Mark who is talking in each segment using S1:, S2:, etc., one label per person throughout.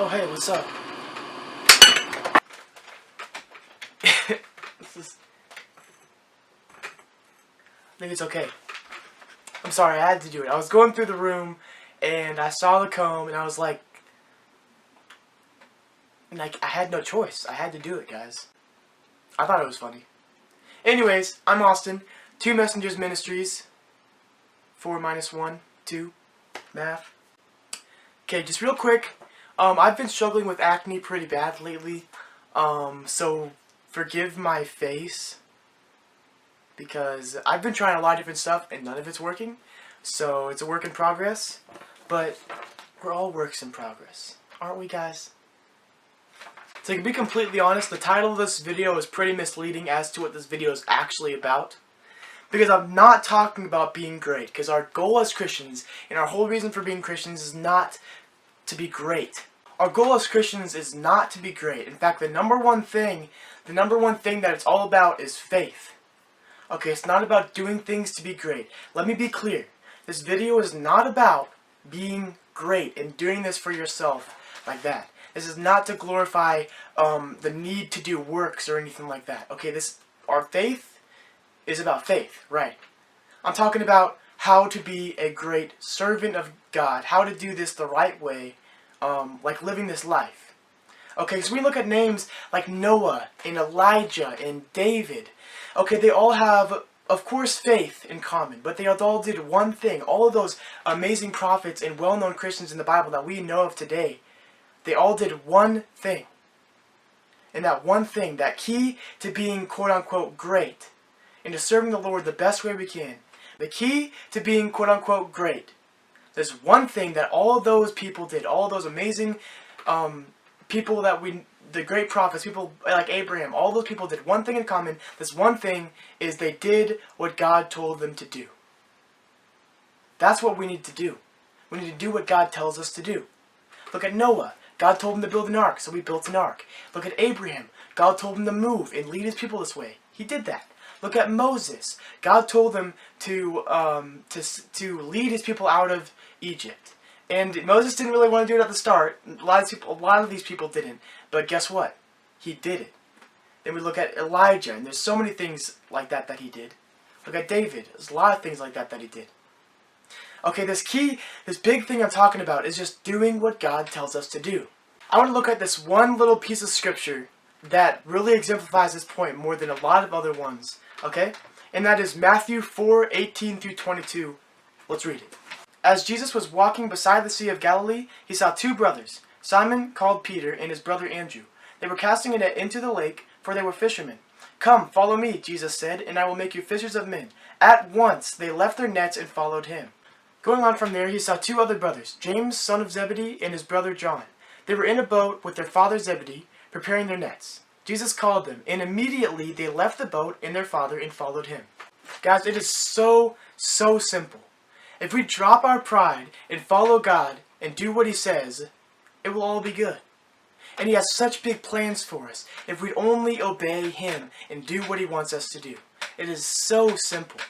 S1: Oh, hey, what's up? I think it's okay. I'm sorry, I had to do it. I was going through the room, and I saw the comb, and I was like, I had no choice. I had to do it, guys. I thought it was funny. Anyways, I'm Austin. 2 Messengers Ministries. 4 minus 1, 2. Math. Okay, just real quick. I've been struggling with acne pretty bad lately. So forgive my face, because I've been trying a lot of different stuff and none of it's working. So it's a work in progress, but we're all works in progress, aren't we, guys? So to be completely honest, the title of this video is pretty misleading as to what this video is actually about. Because I'm not talking about being great, because our goal as Christians, and our whole reason for being Christians, is not to be great. Our goal as Christians is not to be great. In fact, the number one thing that it's all about is faith. Okay, it's not about doing things to be great. Let me be clear. This video is not about being great and doing this for yourself like that. This is not to glorify the need to do works or anything like that. Okay, our faith is about faith, right? I'm talking about how to be a great servant of God, how to do this the right way, like living this life. Okay, so we look at names like Noah and Elijah and David. Okay, they all have, of course, faith in common, but they all did one thing. All of those amazing prophets and well-known Christians in the Bible that we know of today, they all did one thing. And that one thing, that key to being quote-unquote great, and to serving the Lord the best way we can, the key to being quote-unquote great, there's one thing that all of those people did, all of those amazing people the great prophets, people like Abraham, all those people did one thing in common. This one thing is they did what God told them to do. That's what we need to do. We need to do what God tells us to do. Look at Noah. God told him to build an ark, so he built an ark. Look at Abraham. God told him to move and lead his people this way. He did that. Look at Moses. God told him to lead his people out of Egypt. And Moses didn't really want to do it at the start. A lot of these people didn't. But guess what? He did it. Then we look at Elijah, and there's so many things like that he did. Look at David. There's a lot of things like that he did. Okay, this big thing I'm talking about is just doing what God tells us to do. I want to look at this one little piece of scripture that really exemplifies this point more than a lot of other ones. Okay? And that is Matthew 4:18-22. Let's read it. As Jesus was walking beside the Sea of Galilee, he saw 2 brothers, Simon, called Peter, and his brother Andrew. They were casting a net into the lake, for they were fishermen. "Come, follow me," Jesus said, "and I will make you fishers of men." At once they left their nets and followed him. Going on from there, he saw 2 other brothers, James, son of Zebedee, and his brother John. They were in a boat with their father Zebedee, preparing their nets. Jesus called them, and immediately they left the boat and their father and followed him. Guys, it is so simple. If we drop our pride and follow God and do what he says, it will all be good. And he has such big plans for us if we only obey him and do what he wants us to do. It is so simple.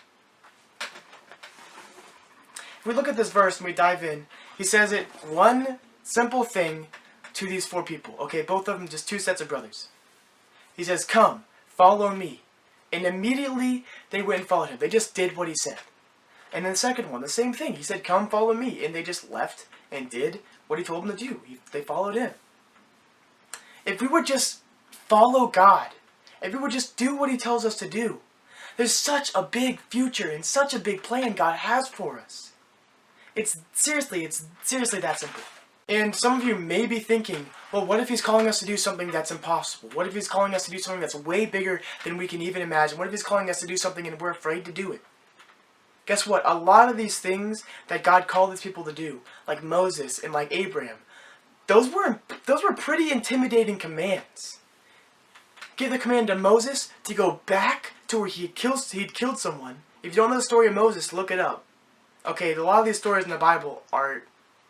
S1: If we look at this verse and we dive in, he says it one simple thing to these 4 people. Okay, both of them just 2 sets of brothers. He says, "Come, follow me." And immediately they went and followed him. They just did what he said. And then the second one, the same thing. He said, "Come, follow me." And they just left and did what he told them to do. They followed him. If we would just follow God, if we would just do what he tells us to do, there's such a big future and such a big plan God has for us. It's seriously that simple. And some of you may be thinking, well, what if he's calling us to do something that's impossible? What if he's calling us to do something that's way bigger than we can even imagine? What if he's calling us to do something and we're afraid to do it? Guess what? A lot of these things that God called his people to do, like Moses and like Abraham, those were pretty intimidating commands. Give the command to Moses to go back to where he'd killed someone. If you don't know the story of Moses, look it up. Okay, a lot of these stories in the Bible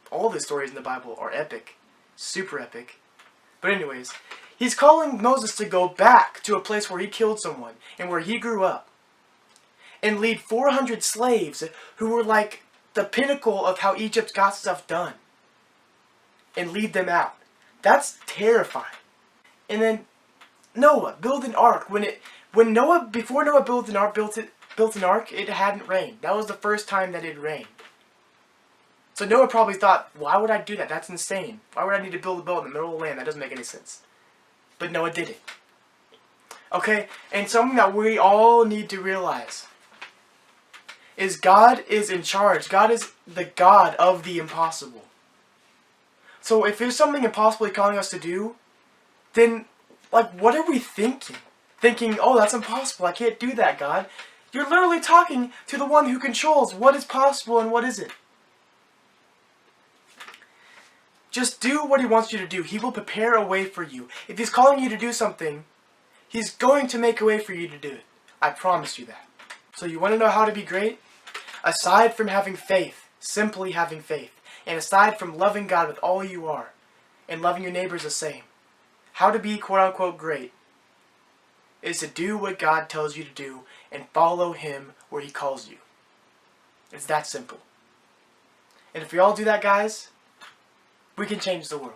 S1: all the stories in the Bible are epic. Super epic. But anyways, he's calling Moses to go back to a place where he killed someone and where he grew up, and lead 400 slaves who were like the pinnacle of how Egypt got stuff done, and lead them out. That's terrifying. And then Noah, build an ark. Before Noah built an ark, it hadn't rained. That was the first time that it rained. So Noah probably thought, why would I do that? That's insane. Why would I need to build a boat in the middle of the land? That doesn't make any sense. But Noah did it. Okay? And something that we all need to realize is God is in charge. God is the God of the impossible. So if there's something impossible He's calling us to do, then, what are we thinking? Thinking, oh, that's impossible. I can't do that, God. You're literally talking to the one who controls what is possible and what isn't. Just do what He wants you to do. He will prepare a way for you. If He's calling you to do something, He's going to make a way for you to do it. I promise you that. So you want to know how to be great? Aside from having faith, simply having faith, and aside from loving God with all you are, and loving your neighbors the same, how to be quote-unquote great is to do what God tells you to do and follow Him where He calls you. It's that simple. And if we all do that, guys, we can change the world.